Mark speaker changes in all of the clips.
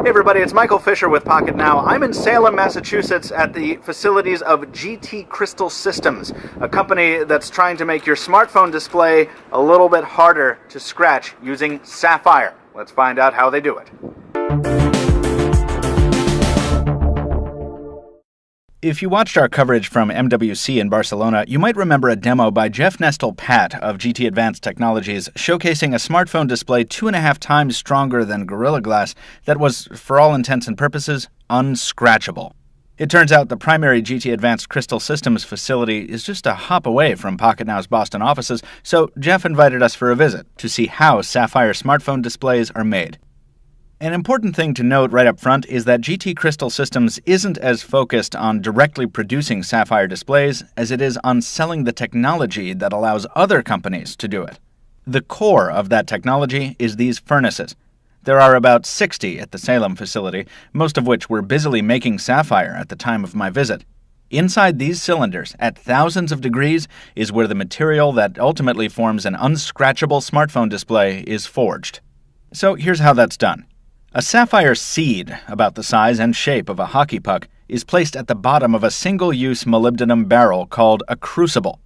Speaker 1: Hey everybody, it's Michael Fisher with Pocket Now. I'm in Salem, Massachusetts at the facilities of GT Crystal Systems, a company that's trying to make your smartphone display a little bit harder to scratch using sapphire. Let's find out how they do it. If you watched our coverage from MWC in Barcelona, you might remember a demo by Jeff Nestel-Pat of GT Advanced Technologies showcasing a smartphone display 2.5 times stronger than Gorilla Glass that was, for all intents and purposes, unscratchable. It turns out the primary GT Advanced Crystal Systems facility is just a hop away from Pocket Now's Boston offices, so Jeff invited us for a visit to see how sapphire smartphone displays are made. An important thing to note right up front is that GT Crystal Systems isn't as focused on directly producing sapphire displays as it is on selling the technology that allows other companies to do it. The core of that technology is these furnaces. There are about 60 at the Salem facility, most of which were busily making sapphire at the time of my visit. Inside these cylinders, at thousands of degrees, is where the material that ultimately forms an unscratchable smartphone display is forged. So here's how that's done. A sapphire seed, about the size and shape of a hockey puck, is placed at the bottom of a single-use molybdenum barrel called a crucible.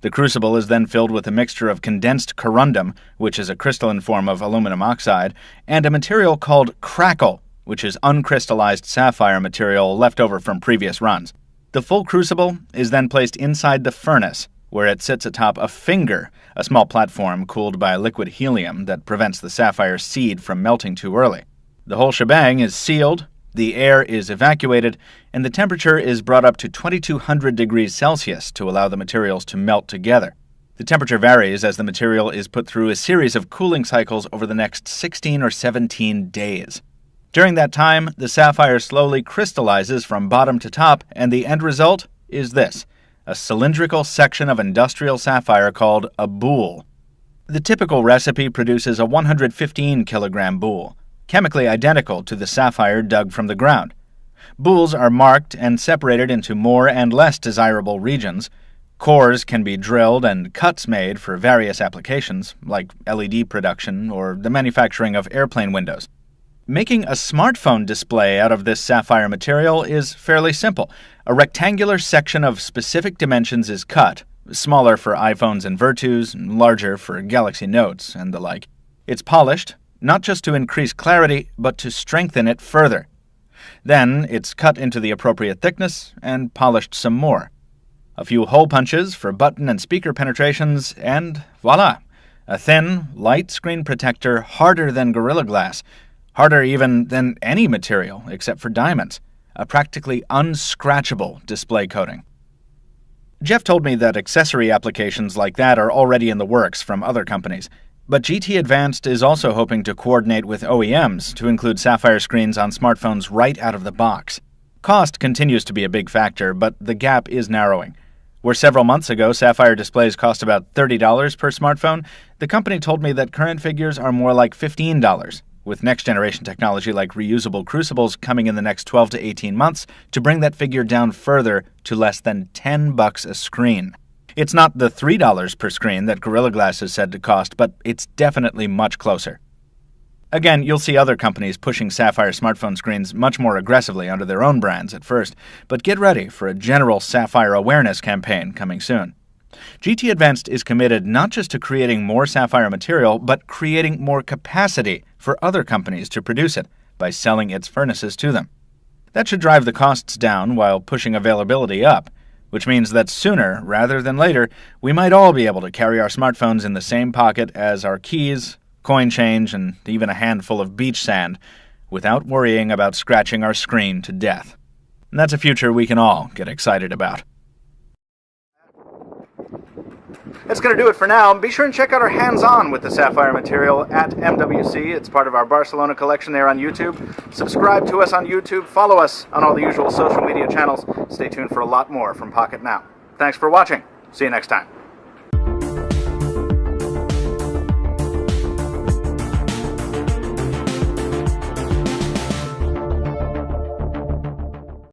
Speaker 1: The crucible is then filled with a mixture of condensed corundum, which is a crystalline form of aluminum oxide, and a material called crackle, which is uncrystallized sapphire material left over from previous runs. The full crucible is then placed inside the furnace, where it sits atop a finger, a small platform cooled by liquid helium that prevents the sapphire seed from melting too early. The whole shebang is sealed, the air is evacuated, and the temperature is brought up to 2200 degrees Celsius to allow the materials to melt together. The temperature varies as the material is put through a series of cooling cycles over the next 16 or 17 days. During that time, the sapphire slowly crystallizes from bottom to top, and the end result is this, a cylindrical section of industrial sapphire called a boule. The typical recipe produces a 115-kilogram boule, chemically identical to the sapphire dug from the ground. Boules are marked and separated into more and less desirable regions. Cores can be drilled and cuts made for various applications, like LED production or the manufacturing of airplane windows. Making a smartphone display out of this sapphire material is fairly simple. A rectangular section of specific dimensions is cut, smaller for iPhones and Virtus, larger for Galaxy Notes and the like. It's polished, not just to increase clarity, but to strengthen it further. Then it's cut into the appropriate thickness and polished some more. A few hole punches for button and speaker penetrations, and voila! A thin, light screen protector harder than Gorilla Glass, harder even than any material except for diamonds, a practically unscratchable display coating. Jeff told me that accessory applications like that are already in the works from other companies. But GT Advanced is also hoping to coordinate with OEMs to include sapphire screens on smartphones right out of the box. Cost continues to be a big factor, but the gap is narrowing. Where several months ago sapphire displays cost about $30 per smartphone, the company told me that current figures are more like $15, with next-generation technology like reusable crucibles coming in the next 12 to 18 months to bring that figure down further to less than $10 a screen. It's not the $3 per screen that Gorilla Glass is said to cost, but it's definitely much closer. Again, you'll see other companies pushing sapphire smartphone screens much more aggressively under their own brands at first, but get ready for a general sapphire awareness campaign coming soon. GT Advanced is committed not just to creating more sapphire material, but creating more capacity for other companies to produce it by selling its furnaces to them. That should drive the costs down while pushing availability up, which means that sooner rather than later, we might all be able to carry our smartphones in the same pocket as our keys, coin change, and even a handful of beach sand, without worrying about scratching our screen to death. And that's a future we can all get excited about. That's going to do it for now. Be sure and check out our hands-on with the sapphire material at MWC. It's part of our Barcelona collection there on YouTube. Subscribe to us on YouTube. Follow us on all the usual social media channels. Stay tuned for a lot more from Pocket Now. Thanks for watching. See you next time.